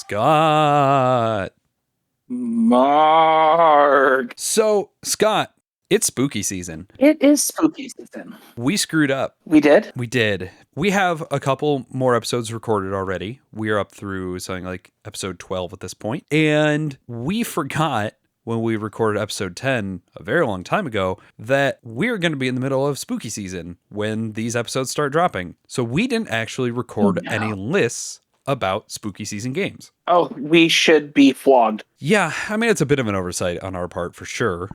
Scott. Mark. So, Scott, it's spooky season. It is spooky season. We screwed up. We did? We did. We have a couple more episodes recorded already. We are up through something like episode 12 at this point. And we forgot when we recorded episode 10 a very long time ago that we're going to be in the middle of spooky season when these episodes start dropping. So we didn't actually record any lists about spooky season games. Oh, we should be flogged. Yeah, I mean, it's a bit of an oversight on our part for sure.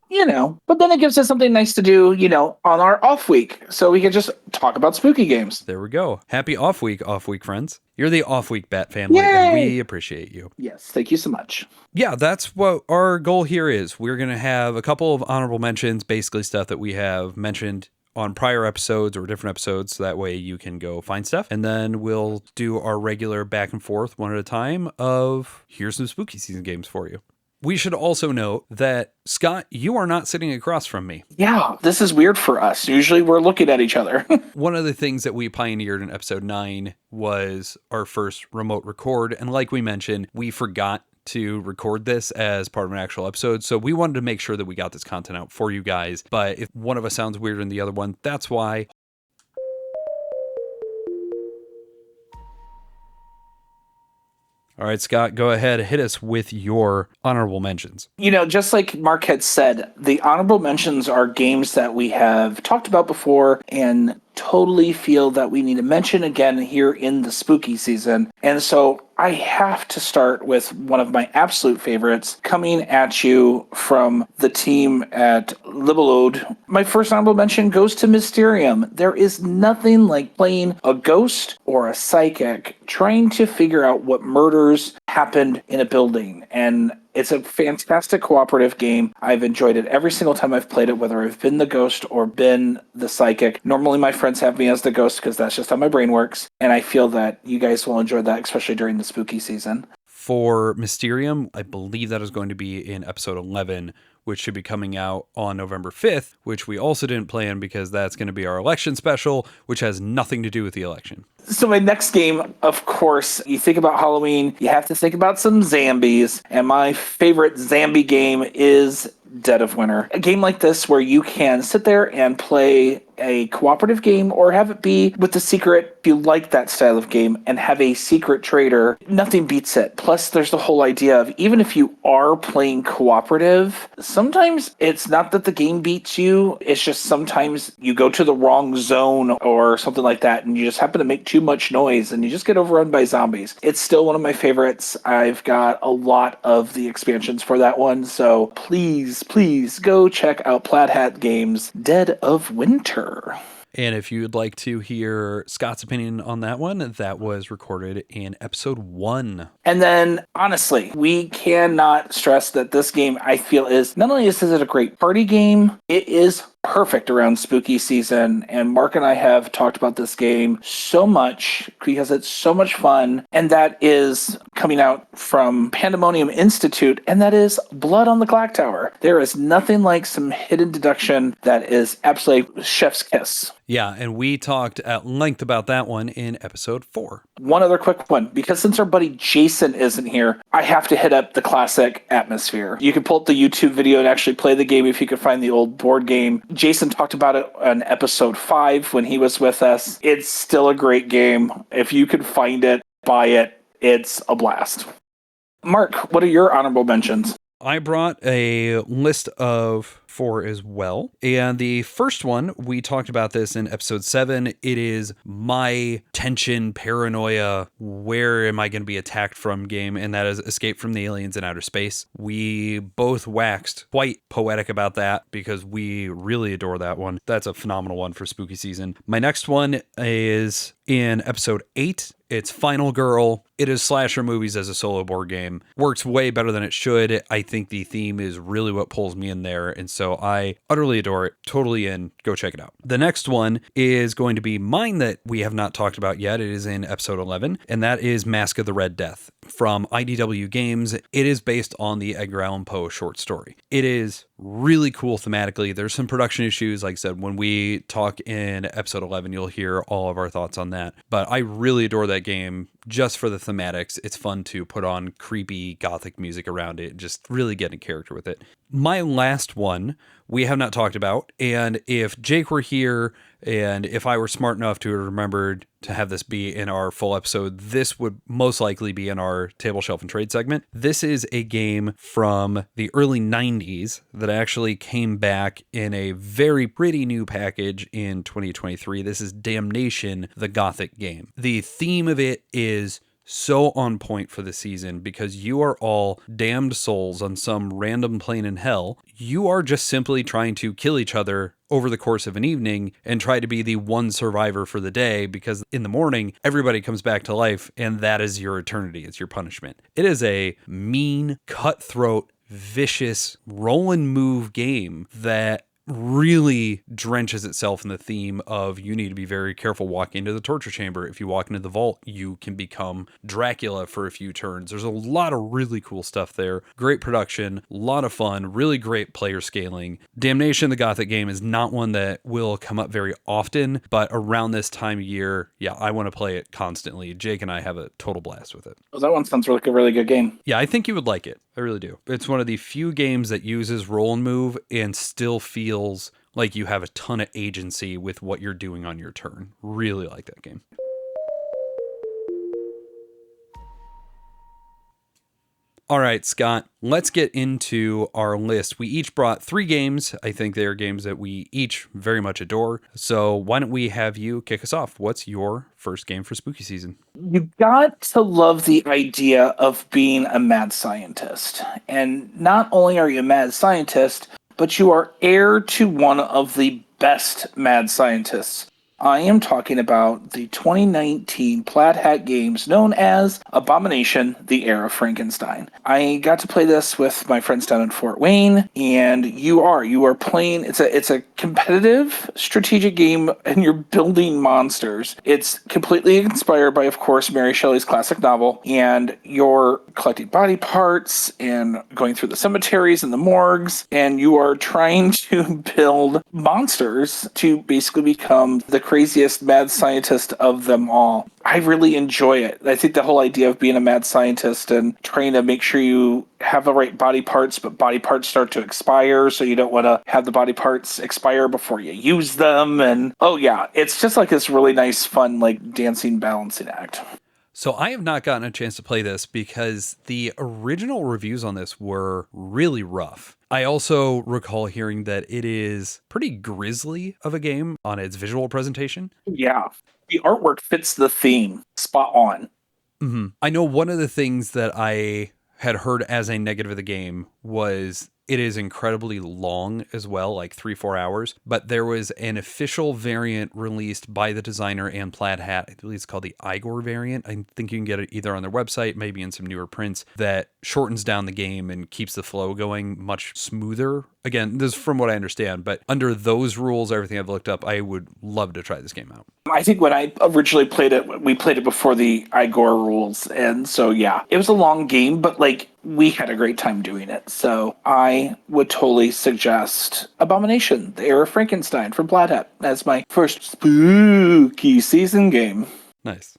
But then it gives us something nice to do, on our off week. So we can just talk about spooky games. There we go. Happy off week, friends. You're the off week Bat family, Yay! and we appreciate you. Yes, thank you so much. Yeah, that's what our goal here is. We're going to have a couple of honorable mentions, basically stuff that we have mentioned on prior episodes or different episodes, so that way you can go find stuff. And then we'll do our regular back and forth one at a time of here's some spooky season games for you. We should also note that, Scott, you are not sitting across from me. Yeah, this is weird for us. Usually we're looking at each other. One of the things that we pioneered in episode 9 was our first remote record. And like we mentioned, we forgot to record this as part of an actual episode. So we wanted to make sure that we got this content out for you guys. But if one of us sounds weirder than the other one, that's why. All right, Scott, go ahead. Hit us with your honorable mentions. Just like Mark had said, the honorable mentions are games that we have talked about before and totally feel that we need to mention again here in the spooky season. And so I have to start with one of my absolute favorites coming at you from the team at Libelode. My first honorable mention goes to Mysterium. There is nothing like playing a ghost or a psychic trying to figure out what murders happened in a building. And it's a fantastic cooperative game. I've enjoyed it every single time I've played it, whether I've been the ghost or been the psychic. Normally my friends have me as the ghost because that's just how my brain works. And I feel that you guys will enjoy that, especially during the spooky season. For Mysterium, I believe that is going to be in episode 11, which should be coming out on November 5th, which we also didn't plan because that's going to be our election special, which has nothing to do with the election. So my next game, of course, you think about Halloween, you have to think about some zombies. And my favorite zombie game is Dead of Winter. A game like this where you can sit there and play a cooperative game or have it be with the secret, if you like that style of game, and have a secret traitor. Nothing beats it. Plus, there's the whole idea of even if you are playing cooperative, sometimes it's not that the game beats you, it's just sometimes you go to the wrong zone or something like that, and you just happen to make too much noise and you just get overrun by zombies. It's still one of my favorites. I've got a lot of the expansions for that one, so please go check out Plaid Hat Games' Dead of Winter. And if you'd like to hear Scott's opinion on that one, that was recorded in episode 1. And then, honestly, we cannot stress that this game, I feel, is not only is it a great party game, it is perfect around spooky season. And Mark and I have talked about this game so much because it's so much fun. And that is coming out from Pandemonium Institute, and that is Blood on the Clock Tower. There is nothing like some hidden deduction that is absolutely chef's kiss. Yeah, and we talked at length about that one in episode 4. One other quick one, because since our buddy Jason isn't here, I have to hit up the classic Atmosphere. You can pull up the YouTube video and actually play the game if you can find the old board game. Jason talked about it on episode 5 when he was with us. It's still a great game. If you can find it, buy it. It's a blast. Mark, what are your honorable mentions? I brought a list of 4 as well. And the first one, we talked about this in episode 7. It is my tension, paranoia, where am I going to be attacked from game, and that is Escape from the Aliens in Outer Space. We both waxed quite poetic about that because we really adore that one. That's a phenomenal one for spooky season. My next one is in episode 8. It's Final Girl. It is slasher movies as a solo board game. Works way better than it should. I think the theme is really what pulls me in there. And so I utterly adore it. Totally in. Go check it out. The next one is going to be mine that we have not talked about yet. It is in episode 11. And that is Mask of the Red Death from IDW Games. It is based on the Edgar Allan Poe short story. It is really cool thematically. There's some production issues. Like I said, when we talk in episode 11, you'll hear all of our thoughts on that. But I really adore that game just for the thematics. It's fun to put on creepy gothic music around it, just really get in character with it. My last one we have not talked about, and if Jake were here and if I were smart enough to have remembered to have this be in our full episode, this would most likely be in our Table Shelf and Trade segment. This is a game from the early 90s that actually came back in a very pretty new package in 2023. This is Damnation, the Gothic game. The theme of it is so on point for the season because you are all damned souls on some random plane in hell. You are just simply trying to kill each other over the course of an evening and try to be the one survivor for the day, because in the morning, everybody comes back to life and that is your eternity. It's your punishment. It is a mean, cutthroat, vicious, roll and move game that really drenches itself in the theme of you need to be very careful walking into the torture chamber. If you walk into the vault, you can become Dracula for a few turns. There's a lot of really cool stuff there. Great production, a lot of fun, really great player scaling. Damnation, the Gothic game, is not one that will come up very often, but around this time of year, yeah, I want to play it constantly. Jake and I have a total blast with it. Oh, that one sounds like a really good game. Yeah, I think you would like it. I really do. It's one of the few games that uses roll and move and still feels like you have a ton of agency with what you're doing on your turn. Really like that game. All right, Scott, let's get into our list. We each brought 3 games. I think they are games that we each very much adore. So why don't we have you kick us off? What's your first game for spooky season? You got to love the idea of being a mad scientist. And not only are you a mad scientist, but you are heir to one of the best mad scientists. I am talking about the 2019 Plaid Hat games known as Abomination, the Heir of Frankenstein. I got to play this with my friends down in Fort Wayne, and you are playing, it's a competitive strategic game, and you're building monsters. It's completely inspired by, of course, Mary Shelley's classic novel, and you're collecting body parts and going through the cemeteries and the morgues, and you are trying to build monsters to basically become the craziest mad scientist of them all. I really enjoy it. I think the whole idea of being a mad scientist and trying to make sure you have the right body parts, but body parts start to expire, so you don't want to have the body parts expire before you use them. And oh yeah, it's just like this really nice, fun, like dancing balancing act. So I have not gotten a chance to play this because the original reviews on this were really rough. I also recall hearing that it is pretty grisly of a game on its visual presentation. Yeah, the artwork fits the theme spot on. Mm-hmm. I know one of the things that I had heard as a negative of the game was it is incredibly long as well, like 3-4 hours. But there was an official variant released by the designer and Plaid Hat. I believe it's called the Igor variant. I think you can get it either on their website, maybe in some newer prints, that shortens down the game and keeps the flow going much smoother. Again, this is from what I understand, but under those rules, everything I've looked up, I would love to try this game out. I think when I originally played it, we played it before the Igor rules. And so, yeah, it was a long game, but like we had a great time doing it. So I would totally suggest Abomination, the Heir of Frankenstein from Plaid Hat as my first spooky season game. Nice.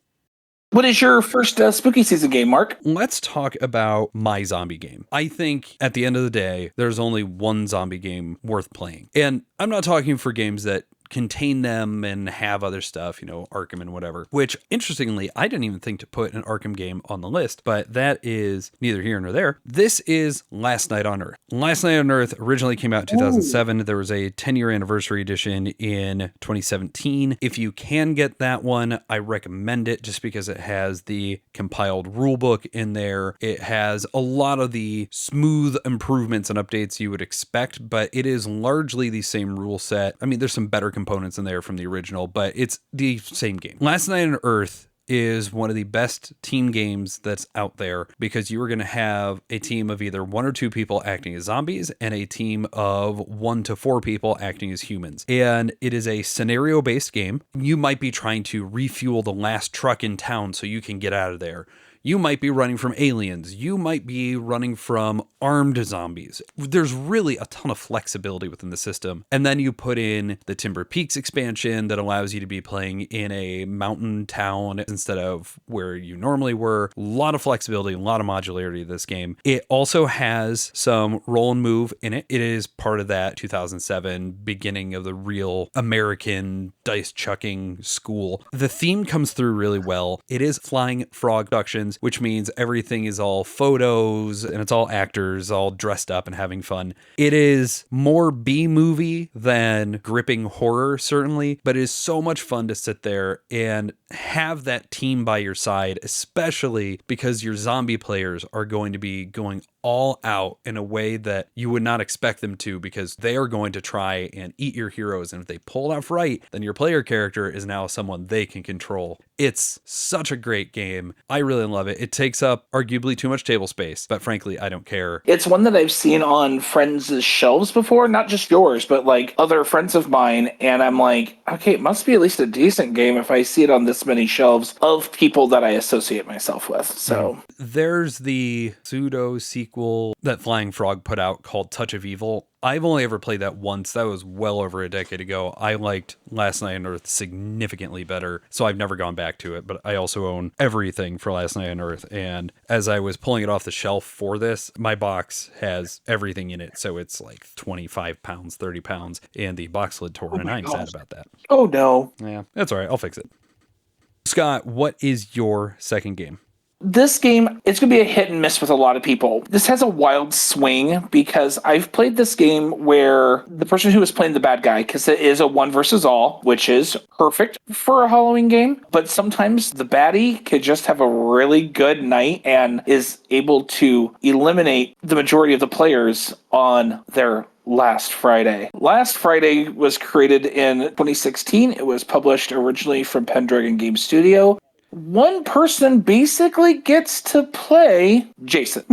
What is your first spooky season game, Mark? Let's talk about my zombie game. I think at the end of the day, there's only one zombie game worth playing. And I'm not talking for games that contain them and have other stuff, you know, Arkham and whatever, which interestingly, I didn't even think to put an Arkham game on the list, but that is neither here nor there. This is Last Night on Earth. Last Night on Earth originally came out in 2007. There was a 10-year anniversary edition in 2017. If you can get that one, I recommend it just because it has the compiled rulebook in there. It has a lot of the smooth improvements and updates you would expect, but it is largely the same rule set. I mean, there's some better components in there from the original, but it's the same game. Last Night on Earth is one of the best team games that's out there because you are going to have a team of either 1 or 2 people acting as zombies and a team of 1 to 4 people acting as humans. And it is a scenario-based game. You might be trying to refuel the last truck in town so you can get out of there. You might be running from aliens. You might be running from armed zombies. There's really a ton of flexibility within the system. And then you put in the Timber Peaks expansion that allows you to be playing in a mountain town instead of where you normally were. A lot of flexibility, a lot of modularity to this game. It also has some roll and move in it. It is part of that 2007 beginning of the real American dice chucking school. The theme comes through really well. It is Flying Frog Productions, which means everything is all photos and it's all actors all dressed up and having fun. It is more B-movie than gripping horror, certainly, but it is so much fun to sit there and have that team by your side, especially because your zombie players are going to be going all out in a way that you would not expect them to, because they are going to try and eat your heroes. And if they pull it off right, then your player character is now someone they can control. It's such a great game. I really love it. It takes up arguably too much table space, but frankly, I don't care. It's one that I've seen on friends' shelves before, not just yours, but like other friends of mine. And I'm like, okay, it must be at least a decent game if I see it on this many shelves of people that I associate myself with. So there's the pseudo sequel that Flying Frog put out called Touch of Evil. I've only ever played that once. That was well over a decade ago. I liked Last Night on Earth significantly better, so I've never gone back to it, but I also own everything for Last Night on Earth, and as I was pulling it off the shelf for this, my box has everything in it, so it's like 25 pounds, 30 pounds, and the box lid tore, and I'm sad about that. Oh, no. Yeah, that's all right. I'll fix it. Scott, what is your second game? This game, it's going to be a hit and miss with a lot of people. This has a wild swing because I've played this game where the person who is playing the bad guy, because it is a one versus all, which is perfect for a Halloween game, but sometimes the baddie could just have a really good night and is able to eliminate the majority of the players on their Last Friday. Last Friday was created in 2016. It was published originally from Pendragon Game Studio. One person basically gets to play Jason.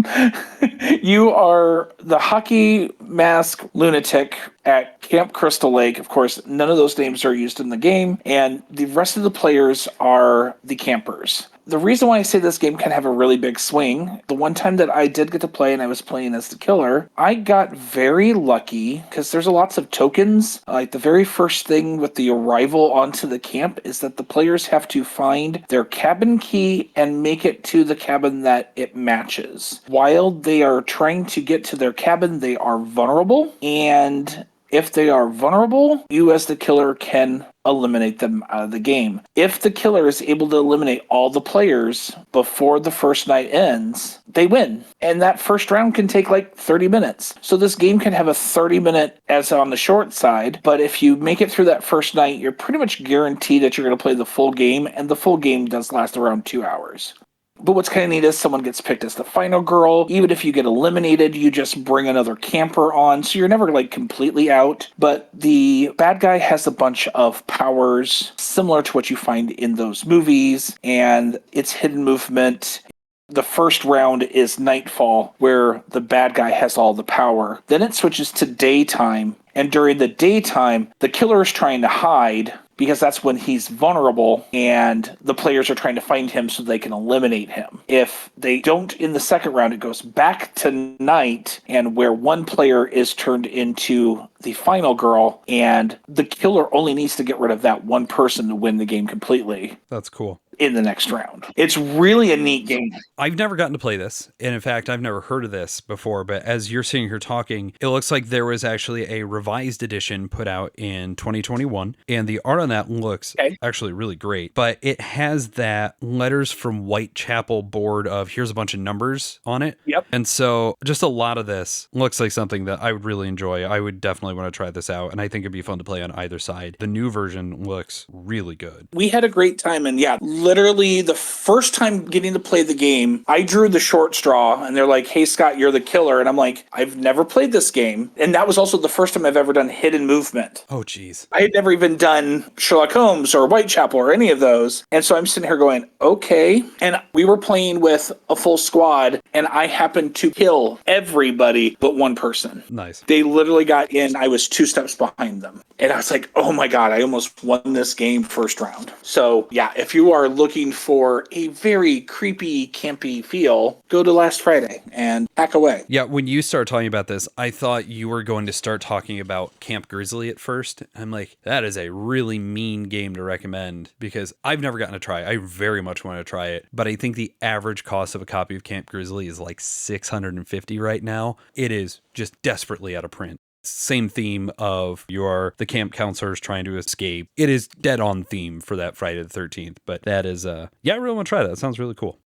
You are the hockey mask lunatic at Camp Crystal Lake. Of course, none of those names are used in the game, and the rest of the players are the campers. The reason why I say this game can have a really big swing, the one time that I did get to play and I was playing as the killer, I got very lucky because there's lots of tokens. Like the very first thing with the arrival onto the camp is that the players have to find their cabin key and make it to the cabin that it matches. While they are trying to get to their cabin, they are vulnerable, and if they are vulnerable, you as the killer can eliminate them out of the game. If the killer is able to eliminate all the players before the first night ends, they win. And that first round can take like 30 minutes. So this game can have a 30-minute as on the short side, but if you make it through that first night, you're pretty much guaranteed that you're going to play the full game, and the full game does last around 2 hours. But what's kind of neat is someone gets picked as the final girl. Even if you get eliminated, you just bring another camper on, so you're never like completely out. But the bad guy has a bunch of powers similar to what you find in those movies, and it's hidden movement. The first round is Nightfall, where the bad guy has all the power. Then it switches to daytime, and during the daytime, the killer is trying to hide, because that's when he's vulnerable and the players are trying to find him so they can eliminate him. If they don't in the second round, it goes back to night, and where one player is turned into the final girl, and the killer only needs to get rid of that one person to win the game completely. That's cool. In the next round. It's really a neat game. I've never gotten to play this, and in fact, I've never heard of this before, but as you're sitting here talking, it looks like there was actually a revised edition put out in 2021, and the art on that looks actually really great, but it has that letters from Whitechapel board of here's a bunch of numbers on it. Yep. And so just a lot of this looks like something that I would really enjoy. I would definitely want to try this out, and I think it'd be fun to play on either side. The new version looks really good. We had a great time, and yeah, literally the first time getting to play the game, I drew the short straw, and they're like, hey, Scott, you're the killer. And I'm like, I've never played this game. And that was also the first time I've ever done hidden movement. Oh, geez. I had never even done Sherlock Holmes or Whitechapel or any of those. And so I'm sitting here going, okay. And we were playing with a full squad, and I happened to kill everybody but one person. Nice. They literally got in. I was 2 steps behind them. And I was like, oh my God, I almost won this game first round. So yeah, if you are looking for a very creepy, campy feel, go to Last Friday and hack away. Yeah, when you start talking about this, I thought you were going to start talking about Camp Grizzly at first. I'm like, that is a really mean game to recommend because I've never gotten to try it. I very much want to try it, but I think the average cost of a copy of Camp Grizzly is like $650 right now. It is just desperately out of print. Same theme of you're the camp counselors trying to escape. It is dead on theme for that Friday the 13th, but that is, I really want to try that. It sounds really cool.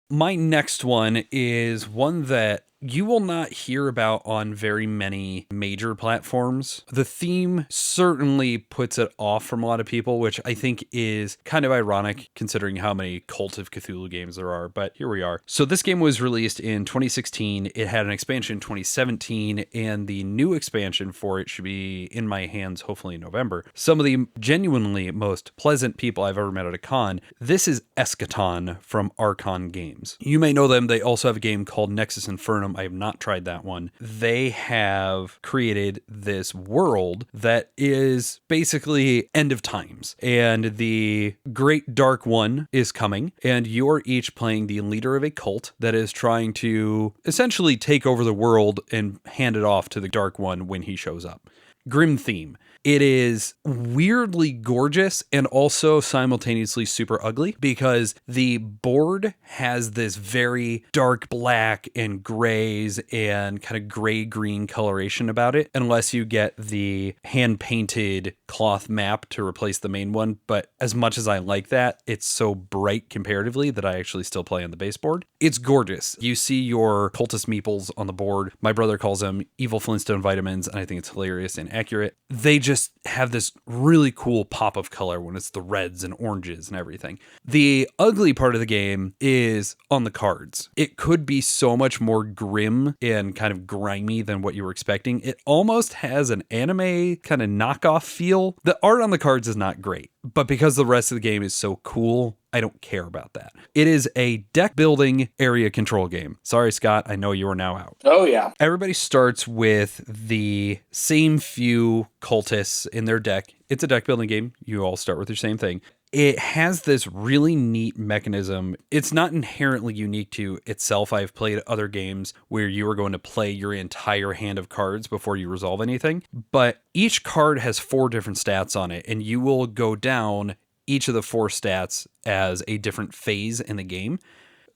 My next one is one that you will not hear about on very many major platforms. The theme certainly puts it off from a lot of people, which I think is kind of ironic considering how many Cult of Cthulhu games there are, but here we are. So this game was released in 2016. It had an expansion in 2017, and the new expansion for it should be in my hands hopefully in November. Some of the genuinely most pleasant people I've ever met at a con. This is Eschaton from Archon Games. You may know them. They also have a game called Nexus Infernum. I have not tried that one. They have created this world that is basically end of times, and the Great Dark One is coming, and you're each playing the leader of a cult that is trying to essentially take over the world and hand it off to the Dark One when he shows up. Grim theme. It is weirdly gorgeous and also simultaneously super ugly because the board has this very dark black and grays and kind of gray-green coloration about it, unless you get the hand-painted cloth map to replace the main one. But as much as I like that, it's so bright comparatively that I actually still play on the baseboard. It's gorgeous. You see your cultist meeples on the board. My brother calls them evil Flintstone vitamins, and I think it's hilarious and accurate. They just have this really cool pop of color when it's the reds and oranges and everything. The ugly part of the game is on the cards. It could be so much more grim and kind of grimy than what you were expecting. It almost has an anime kind of knockoff feel. The art on the cards is not great, but because the rest of the game is so cool, I don't care about that. It is a deck building area control game. Sorry, Scott, I know you are now out. Oh, yeah. Everybody starts with the same few cultists in their deck. It's a deck building game. You all start with the same thing. It has this really neat mechanism. It's not inherently unique to itself. I've played other games where you are going to play your entire hand of cards before you resolve anything, but each card has 4 different stats on it, and you will go down each of the 4 stats as a different phase in the game.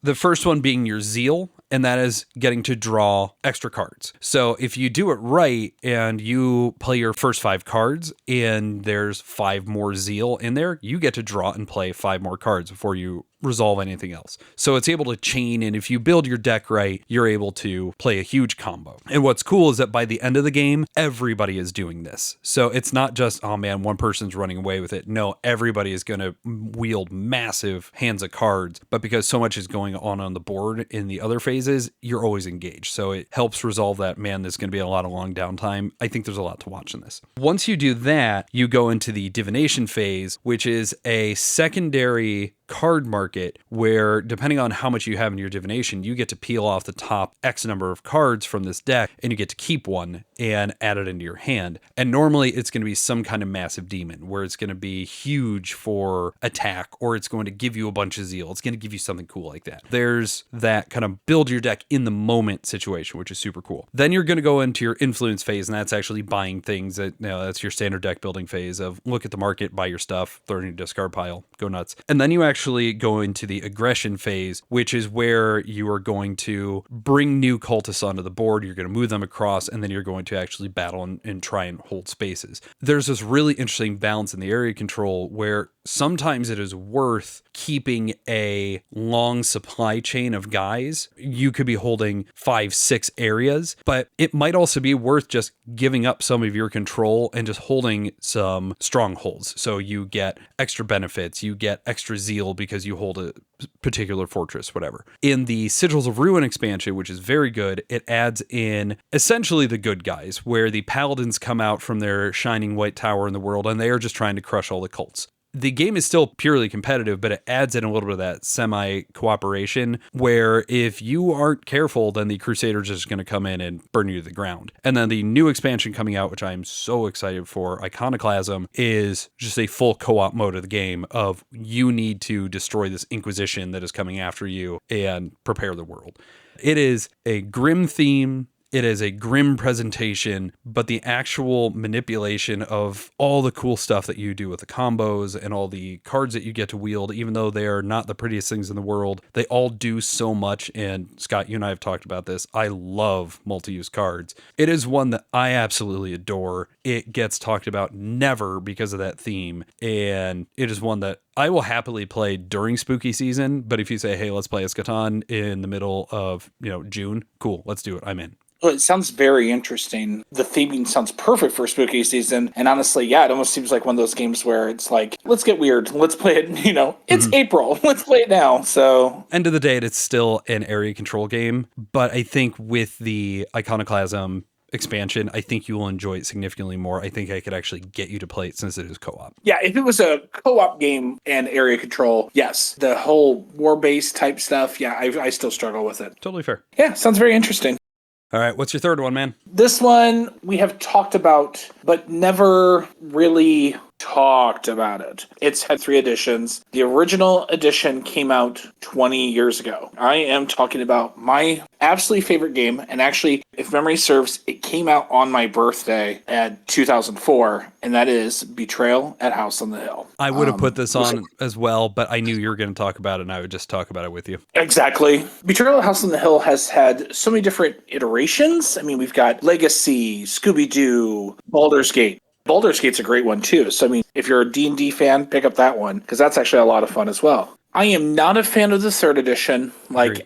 The first one being your zeal, and that is getting to draw extra cards. So if you do it right and you play your first 5 cards and there's 5 more zeal in there, you get to draw and play 5 more cards before you resolve anything else. So it's able to chain, and if you build your deck right, you're able to play a huge combo. And what's cool is that by the end of the game, everybody is doing this. So it's not just, oh man, one person's running away with it. No, everybody is going to wield massive hands of cards, but because so much is going on the board in the other phases, you're always engaged. So it helps resolve that, man, there's going to be a lot of long downtime. I think there's a lot to watch in this. Once you do that, you go into the divination phase, which is a secondary card market where, depending on how much you have in your divination, you get to peel off the top X number of cards from this deck, and you get to keep one and add it into your hand. And normally it's going to be some kind of massive demon where it's going to be huge for attack, or it's going to give you a bunch of zeal. It's going to give you something cool like that. There's that kind of build your deck in the moment situation, which is super cool. Then you're going to go into your influence phase, and that's actually buying things. That's your standard deck building phase of look at the market, buy your stuff, throw it in your discard pile, go nuts. And then you actually go into the aggression phase, which is where you are going to bring new cultists onto the board. You're going to move them across, and then you're going to actually battle and try and hold spaces. There's this really interesting balance in the area control where sometimes it is worth keeping a long supply chain of guys. You could be holding 5-6 areas, but it might also be worth just giving up some of your control and just holding some strongholds. So you get extra benefits, you get extra zeal because you hold a particular fortress, whatever. In the Sigils of Ruin expansion, which is very good, it adds in essentially the good guys, where the paladins come out from their shining white tower in the world, and they are just trying to crush all the cults. the game is still purely competitive, but it adds in a little bit of that semi-cooperation where if you aren't careful, then the Crusaders are just going to come in and burn you to the ground. And then the new expansion coming out, which I'm so excited for, Iconoclasm, is just a full co-op mode of the game of you need to destroy this Inquisition that is coming after you and prepare the world. It is a grim theme. It is a grim presentation, but the actual manipulation of all the cool stuff that you do with the combos and all the cards that you get to wield, even though they are not the prettiest things in the world, they all do so much. And Scott, you and I have talked about this. I love multi-use cards. It is one that I absolutely adore. It gets talked about never because of that theme. And it is one that I will happily play during spooky season. But if you say, hey, let's play Eschaton in the middle of, June, cool, let's do it. I'm in. Well, it sounds very interesting. The theming sounds perfect for spooky season. And honestly, yeah, it almost seems like one of those games where it's like, let's get weird. Let's play it, it's April. Let's play it now. So end of the day, it's still an area control game. But I think with the Iconoclasm expansion, I think you will enjoy it significantly more. I think I could actually get you to play it since it is co-op. Yeah, if it was a co-op game and area control, yes. The whole war-based type stuff, yeah, I still struggle with it. Totally fair. Yeah, sounds very interesting. All right, what's your third one, man? This one we have talked about, but never really talked about it. It's had 3 editions. The original edition came out 20 years ago. I am talking about my absolutely favorite game, and actually, if memory serves, it came out on my birthday at 2004, and that is Betrayal at House on the Hill. I would have put this on as well, but I knew you were going to talk about it, and I would just talk about it with you. Exactly. Betrayal at House on the Hill has had so many different iterations. I mean, we've got Legacy, Scooby-Doo, Baldur's Gate. Baldur's Gate's a great one, too. So, I mean, if you're a D&D fan, pick up that one, because that's actually a lot of fun as well. I am not a fan of the 3rd edition,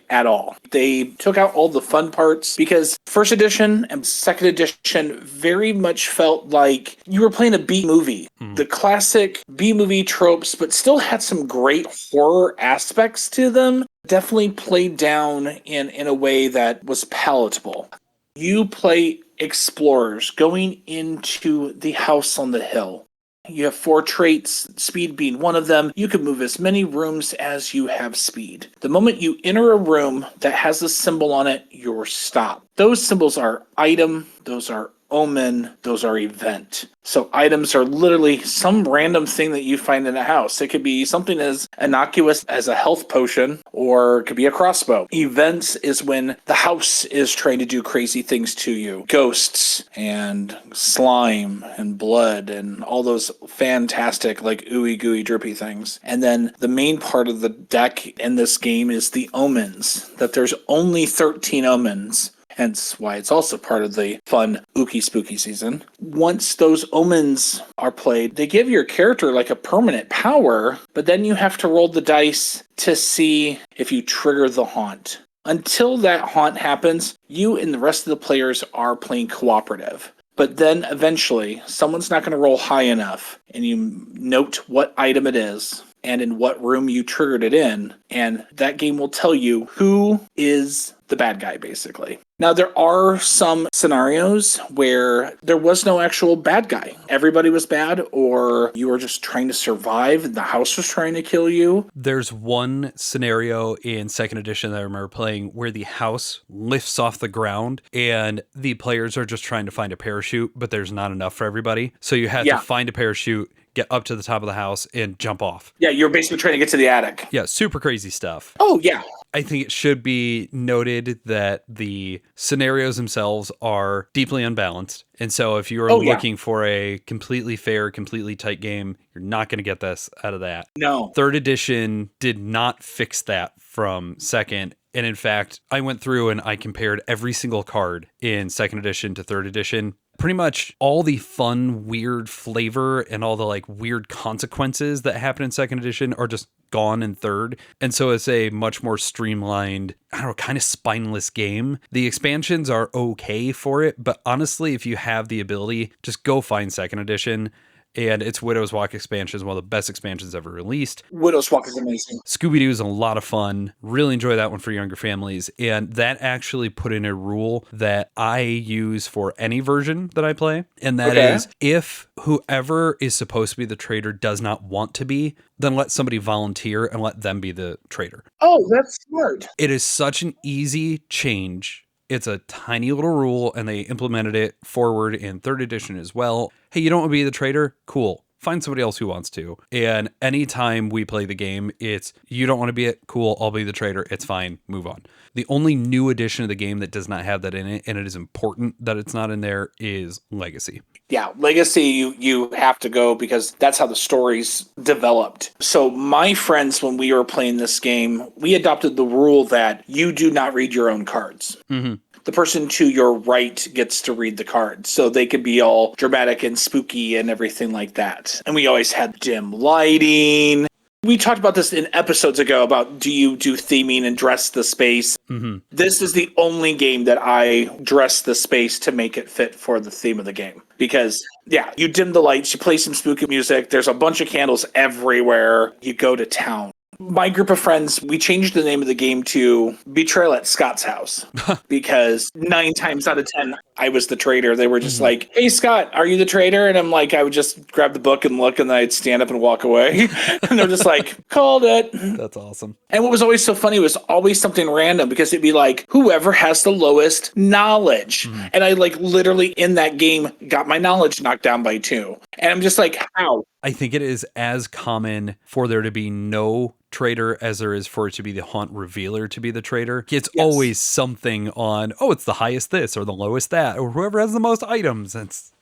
at all. They took out all the fun parts because 1st edition and 2nd edition very much felt like you were playing a B-movie. The classic B-movie tropes, but still had some great horror aspects to them. Definitely played down in a way that was palatable. You play explorers going into the house on the hill. You have 4 traits, speed being one of them. You can move as many rooms as you have speed. The moment you enter a room that has a symbol on it, you're stopped. Those symbols are item, those are omen, those are event. So items are literally some random thing that you find in a house. It could be something as innocuous as a health potion, or it could be a crossbow. Events is when the house is trying to do crazy things to you. Ghosts and slime and blood and all those fantastic ooey gooey drippy things. And then the main part of the deck in this game is the omens, that there's only 13 omens. Hence why it's also part of the fun ooky spooky season. Once those omens are played, they give your character a permanent power, but then you have to roll the dice to see if you trigger the haunt. Until that haunt happens, you and the rest of the players are playing cooperative. But then eventually, someone's not going to roll high enough, and you note what item it is and in what room you triggered it in, and that game will tell you who is the bad guy, basically. Now, there are some scenarios where there was no actual bad guy. Everybody was bad, or you were just trying to survive and the house was trying to kill you. There's one scenario in 2nd edition that I remember playing where the house lifts off the ground and the players are just trying to find a parachute, but there's not enough for everybody. So you have to find a parachute, get up to the top of the house, and jump off. Yeah, you're basically trying to get to the attic. Yeah, super crazy stuff. Oh, yeah. I think it should be noted that the scenarios themselves are deeply unbalanced. And so if you're looking for a completely fair, completely tight game, you're not going to get this out of that. No. 3rd edition did not fix that from 2nd. And in fact, I went through and I compared every single card in 2nd edition to 3rd edition. Pretty much all the fun, weird flavor and all the weird consequences that happen in 2nd edition are just gone in 3rd. And so it's a much more streamlined, kind of spineless game. The expansions are okay for it, but honestly, if you have the ability, just go find 2nd edition and its Widow's Walk expansion is one of the best expansions ever released. Widow's Walk is amazing. Scooby-Doo is a lot of fun. Really enjoy that one for younger families. And that actually put in a rule that I use for any version that I play. And that is, if whoever is supposed to be the traitor does not want to be, then let somebody volunteer and let them be the traitor. Oh, that's smart. It is such an easy change. It's a tiny little rule, and they implemented it forward in 3rd edition as well. Hey, you don't want to be the traitor? Cool. Find somebody else who wants to. And anytime we play the game, it's, you don't want to be it? Cool, I'll be the traitor. It's fine. Move on. The only new addition of the game that does not have that in it, and it is important that it's not in there, is Legacy. Yeah, Legacy, you have to go because that's how the story's developed. So my friends, when we were playing this game, we adopted the rule that you do not read your own cards. Mm-hmm. The person to your right gets to read the cards, so they could be all dramatic and spooky and everything like that. And we always had dim lighting. We talked about this in episodes ago about do you do theming and dress the space. Mm-hmm. This is the only game that I dress the space to make it fit for the theme of the game. Because, yeah, you dim the lights, you play some spooky music, there's a bunch of candles everywhere, you go to town. My group of friends, we changed the name of the game to Betrayal at Scott's house because 9 times out of 10, I was the traitor. They were just like, hey, Scott, are you the traitor? And I'm like, I would just grab the book and look, and then I'd stand up and walk away. And they're just like, called it. That's awesome. And what was always so funny was always something random because it'd be like, whoever has the lowest knowledge. And I like literally in that game got my knowledge knocked down by 2. And I'm just like, how? I think it is as common for there to be no traitor as there is for it to be the haunt revealer to be the traitor. It's always something on, oh, it's the highest this or the lowest that, or whoever has the most items.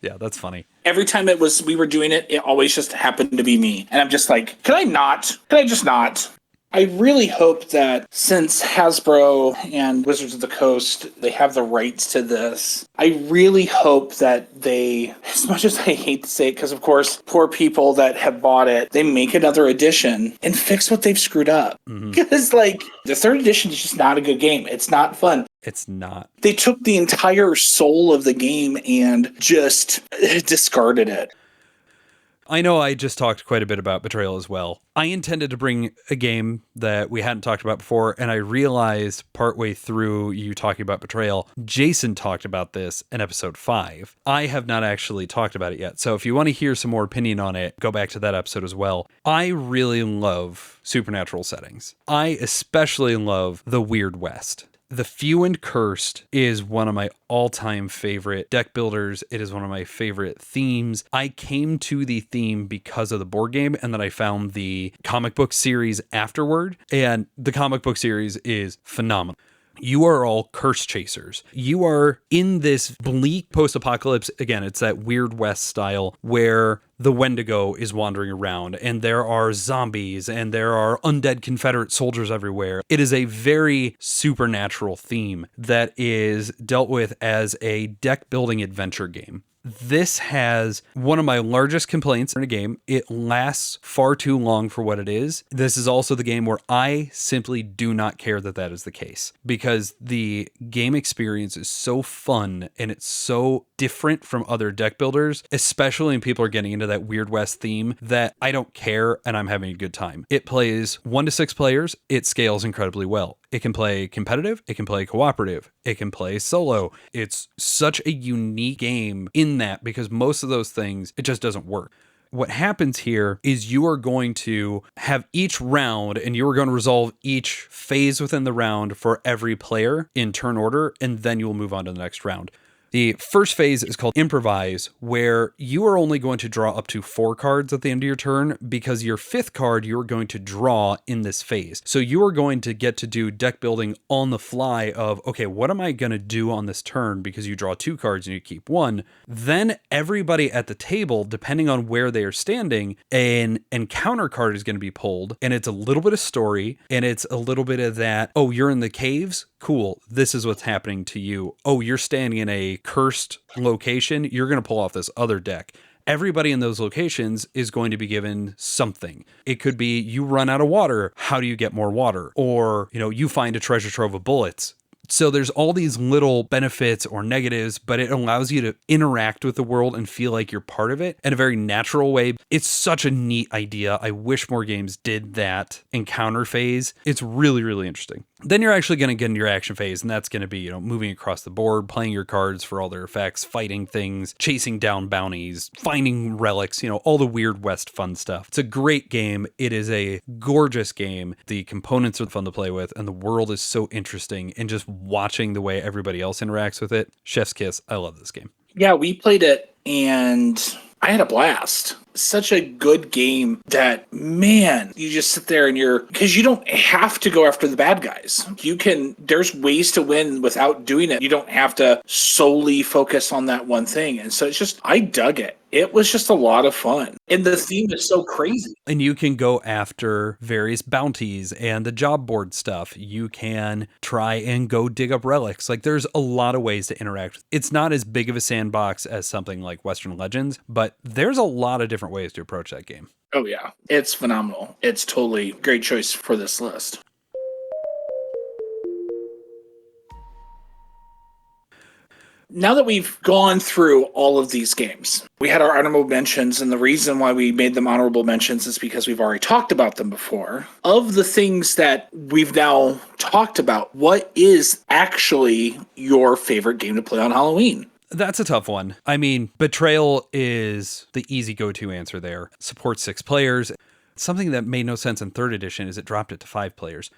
That's funny. Every time we were doing it, it always just happened to be me. And I'm just like, can I just not? I really hope that since Hasbro and Wizards of the Coast, they have the rights to this, I really hope that they, as much as I hate to say it, because of course, poor people that have bought it, they make another edition and fix what they've screwed up. Because like, the 3rd edition is just not a good game. It's not fun. It's not. They took the entire soul of the game and just discarded it. I know I just talked quite a bit about Betrayal as well. I intended to bring a game that we hadn't talked about before, and I realized partway through you talking about Betrayal, Jason talked about this in episode 5. I have not actually talked about it yet, so if you want to hear some more opinion on it, go back to that episode as well. I really love supernatural settings. I especially love the Weird West. The Few and Cursed is one of my all-time favorite deck builders. It is one of my favorite themes. I came to the theme because of the board game, and then I found the comic book series afterward, and the comic book series is phenomenal. You are all curse chasers. You are in this bleak post-apocalypse. Again, it's that Weird West style where the Wendigo is wandering around and there are zombies and there are undead Confederate soldiers everywhere. It is a very supernatural theme that is dealt with as a deck building adventure game. This has one of my largest complaints in a game. It lasts far too long for what it is. This is also the game where I simply do not care that that is the case because the game experience is so fun and it's so different from other deck builders, especially when people are getting into that Weird West theme, that I don't care and I'm having a good time. It plays 1 to 6 players. It scales incredibly well. It can play competitive, it can play cooperative, it can play solo. It's such a unique game in that because most of those things, it just doesn't work. What happens here is you are going to have each round and you are going to resolve each phase within the round for every player in turn order, and then you will move on to the next round. The first phase is called Improvise, where you are only going to draw up to 4 cards at the end of your turn because your 5th card you are going to draw in this phase. So you are going to get to do deck building on the fly of, okay, what am I going to do on this turn because you draw 2 cards and you keep 1. Then everybody at the table, depending on where they are standing, an encounter card is going to be pulled, and it's a little bit of story, and it's a little bit of that, oh, you're in the caves? Cool, this is what's happening to you. Oh, you're standing in a cursed location, you're going to pull off this other deck. Everybody in those locations is going to be given something. It could be you run out of water. How do you get more water? Or, you find a treasure trove of bullets. So there's all these little benefits or negatives, but it allows you to interact with the world and feel like you're part of it in a very natural way. It's such a neat idea. I wish more games did that encounter phase. It's really, really interesting. Then you're actually going to get into your action phase, and that's going to be, moving across the board, playing your cards for all their effects, fighting things, chasing down bounties, finding relics, all the Weird West fun stuff. It's a great game. It is a gorgeous game. The components are fun to play with, and the world is so interesting, and just watching the way everybody else interacts with it. Chef's kiss. I love this game. Yeah, we played it, and I had a blast. Such a good game that, man, you just sit there and because you don't have to go after the bad guys. There's ways to win without doing it. You don't have to solely focus on that one thing. And so I dug it. It was just a lot of fun. And the theme is so crazy. And you can go after various bounties and the job board stuff. You can try and go dig up relics. Like, there's a lot of ways to interact. It's not as big of a sandbox as something like Western Legends, but there's a lot of different ways to approach that game. Oh, yeah. It's phenomenal. It's totally a great choice for this list. Now that we've gone through all of these games, we had our honorable mentions, and the reason why we made them honorable mentions is because we've already talked about them before. Of the things that we've now talked about, what is actually your favorite game to play on Halloween? That's a tough one. I mean, Betrayal is the easy go-to answer there. Supports 6 players. Something that made no sense in 3rd edition is it dropped it to 5 players.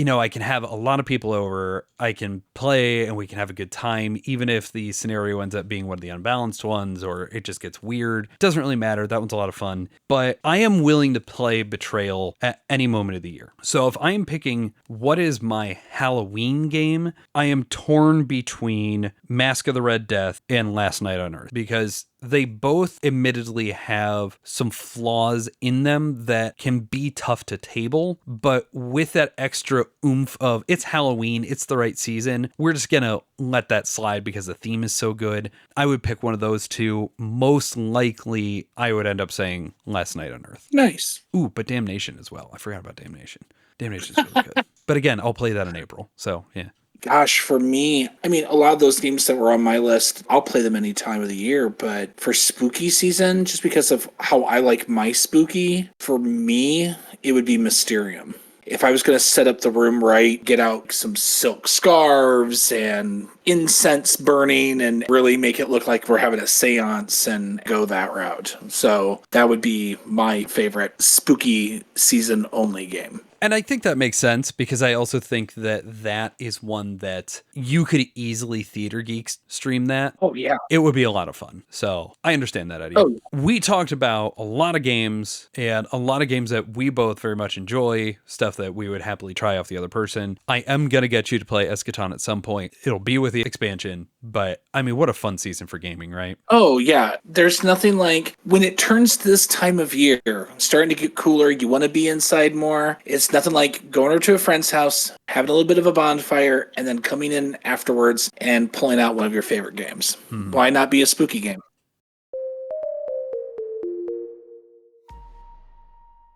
I can have a lot of people over, I can play, and we can have a good time, even if the scenario ends up being one of the unbalanced ones, or it just gets weird. Doesn't really matter. That one's a lot of fun. But I am willing to play Betrayal at any moment of the year. So if I am picking what is my Halloween game, I am torn between Mask of the Red Death and Last Night on Earth, because they both admittedly have some flaws in them that can be tough to table, but with that extra oomph of it's Halloween, it's the right season, we're just going to let that slide because the theme is so good. I would pick one of those two. Most likely, I would end up saying Last Night on Earth. Nice. Ooh, but Damnation as well. I forgot about Damnation. Damnation's really good. But again, I'll play that in April. So, yeah. Gosh, for me, I mean, a lot of those games that were on my list, I'll play them any time of the year. But for spooky season, just because of how I like my spooky, for me, it would be Mysterium. If I was going to set up the room right, get out some silk scarves and incense burning and really make it look like we're having a seance and go that route. So that would be my favorite spooky season only game. And I think that makes sense, because I also think that is one that you could easily Theater Geeks stream that. Oh, yeah. It would be a lot of fun. So I understand that idea. Oh. We talked about a lot of games, and a lot of games that we both very much enjoy, stuff that we would happily try off the other person. I am going to get you to play Eschaton at some point. It'll be with the expansion, but I mean, what a fun season for gaming, right? Oh, yeah. There's nothing like when it turns to this time of year, starting to get cooler, you want to be inside more. It's nothing like going over to a friend's house, having a little bit of a bonfire, and then coming in afterwards and pulling out one of your favorite games. Mm-hmm. Why not be a spooky game?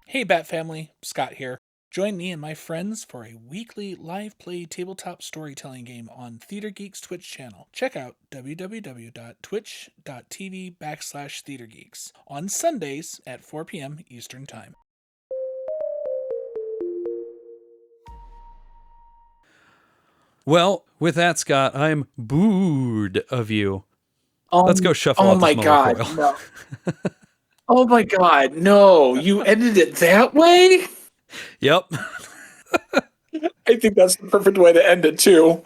Hey, Bat Family. Scott here. Join me and my friends for a weekly live play tabletop storytelling game on Theater Geeks Twitch channel. Check out www.twitch.tv/theatergeeks on Sundays at 4 p.m. Eastern Time. Well, with that, Scott, I'm booed of you. Let's go shuffle out my the God, coil. No. Oh my God, no. You ended it that way? Yep. I think that's the perfect way to end it, too.